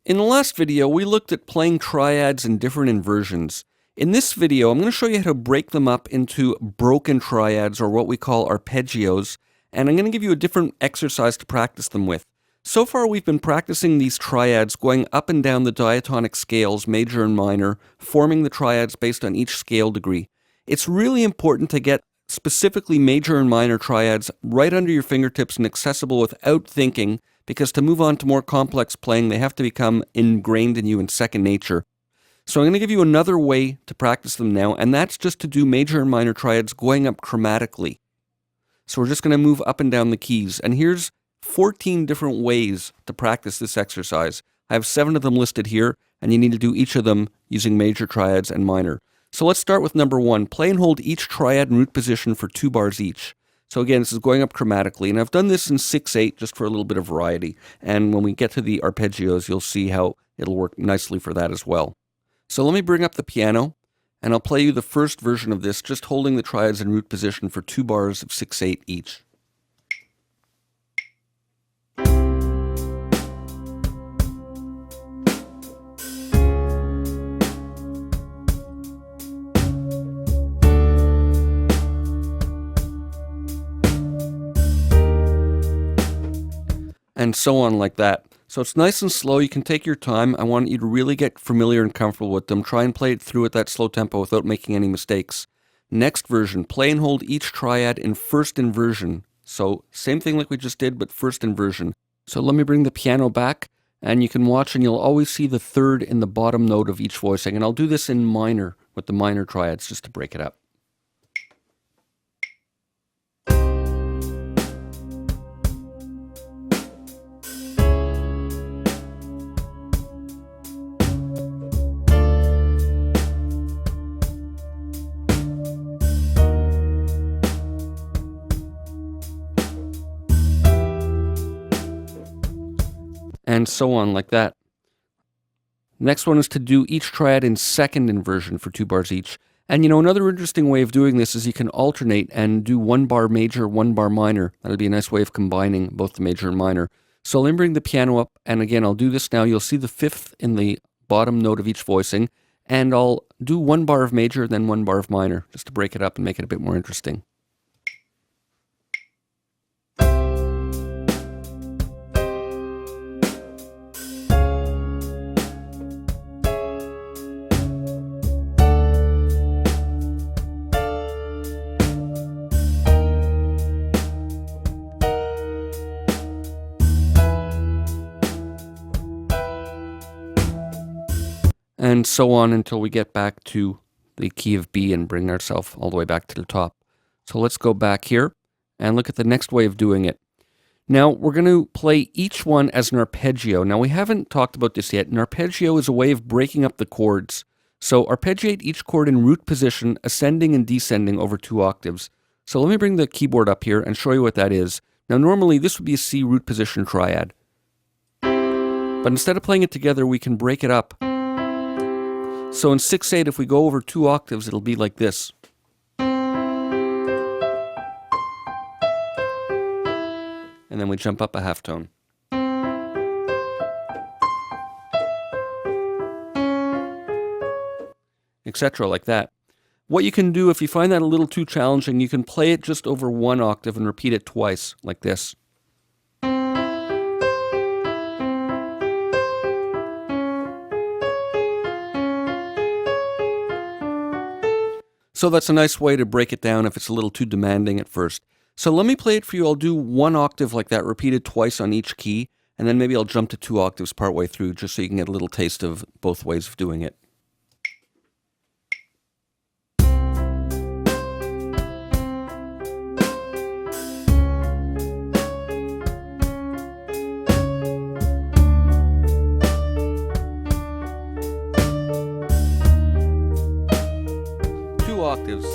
In the last video, we looked at playing triads in different inversions. In this video, I'm going to show you how to break them up into broken triads, or what we call arpeggios, and I'm going to give you a different exercise to practice them with. So far, we've been practicing these triads going up and down the diatonic scales, major and minor, forming the triads based on each scale degree. It's really important to get specifically major and minor triads right under your fingertips and accessible without thinking, because to move on to more complex playing, they have to become ingrained in you in second nature. So I'm going to give you another way to practice them now, and that's just to do major and minor triads going up chromatically. So we're just going to move up and down the keys, and here's 14 different ways to practice this exercise. I have 7 of them listed here, and you need to do each of them using major triads and minor. So let's start with number 1. Play and hold each triad in root position for 2 bars each. So again, this is going up chromatically, and I've done this in 6/8 just for a little bit of variety. And when we get to the arpeggios, you'll see how it'll work nicely for that as well. So let me bring up the piano, and I'll play you the first version of this, just holding the triads in root position for 2 bars of 6/8 each. And so on like that. So it's nice and slow. You can take your time. I want you to really get familiar and comfortable with them. Try and play it through at that slow tempo without making any mistakes. Next version, play and hold each triad in first inversion. So same thing like we just did, but first inversion. So let me bring the piano back, and you can watch, and you'll always see the third in the bottom note of each voicing. And I'll do this in minor with the minor triads just to break it up. And so on like that. Next one is to do each triad in second inversion for 2 bars each. And another interesting way of doing this is you can alternate and do 1 bar major, 1 bar minor. That'll be a nice way of combining both the major and minor. So let me bring the piano up, and again, I'll do this now. You'll see the 5th in the bottom note of each voicing, and I'll do 1 bar of major, then 1 bar of minor, just to break it up and make it a bit more interesting. And so on until we get back to the key of B and bring ourselves all the way back to the top. So let's go back here and look at the next way of doing it. Now we're going to play each one as an arpeggio. Now we haven't talked about this yet. An arpeggio is a way of breaking up the chords. So arpeggiate each chord in root position, ascending and descending over 2 octaves. So let me bring the keyboard up here and show you what that is. Now normally this would be a C root position triad. But instead of playing it together, we can break it up. So in 6/8, if we go over 2 octaves, it'll be like this. And then we jump up a half tone. Etc. like that. What you can do if you find that a little too challenging, you can play it just over 1 octave and repeat it twice, like this. So that's a nice way to break it down if it's a little too demanding at first. So let me play it for you. I'll do 1 octave like that, repeated twice on each key, and then maybe I'll jump to 2 octaves partway through, just so you can get a little taste of both ways of doing it. Octaves.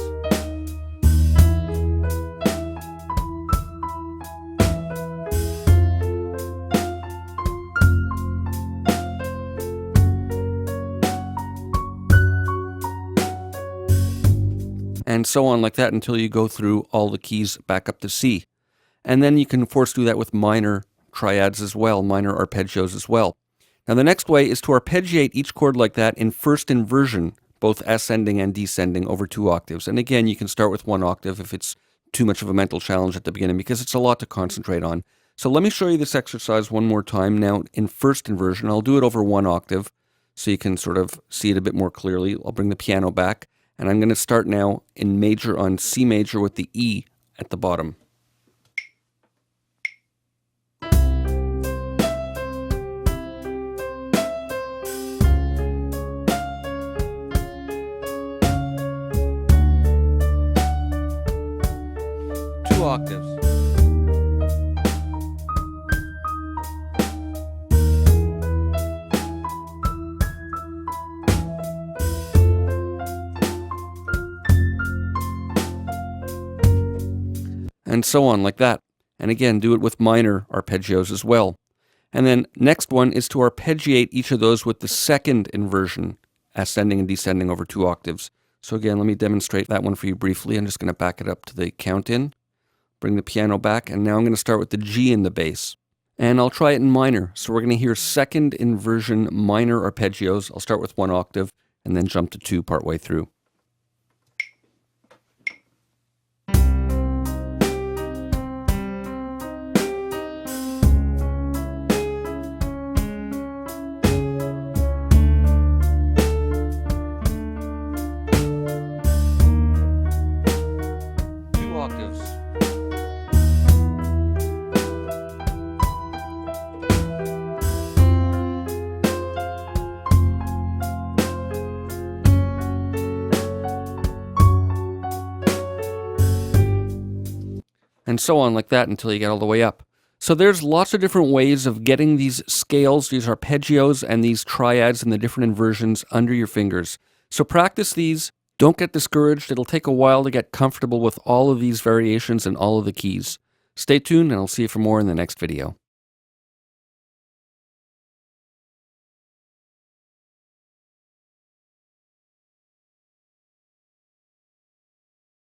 And so on like that until you go through all the keys back up to C. And then you can, of course, do that with minor triads as well, minor arpeggios as well. Now the next way is to arpeggiate each chord like that in first inversion, both ascending and descending over 2 octaves. And again, you can start with 1 octave if it's too much of a mental challenge at the beginning, because it's a lot to concentrate on. So let me show you this exercise one more time now in first inversion. I'll do it over 1 octave so you can sort of see it a bit more clearly. I'll bring the piano back, and I'm going to start now in major on C major with the E at the bottom. Octaves. And so on like that. And again, do it with minor arpeggios as well. And then next one is to arpeggiate each of those with the second inversion, ascending and descending over 2 octaves. So again, let me demonstrate that one for you briefly. I'm just going to back it up to the count in. Bring the piano back, and now I'm going to start with the G in the bass. And I'll try it in minor. So we're going to hear second inversion minor arpeggios. I'll start with 1 octave, and then jump to 2 partway through. And so on like that until you get all the way up. So there's lots of different ways of getting these scales, these arpeggios, and these triads and the different inversions under your fingers. So practice these. Don't get discouraged. It'll take a while to get comfortable with all of these variations and all of the keys. Stay tuned, and I'll see you for more in the next video.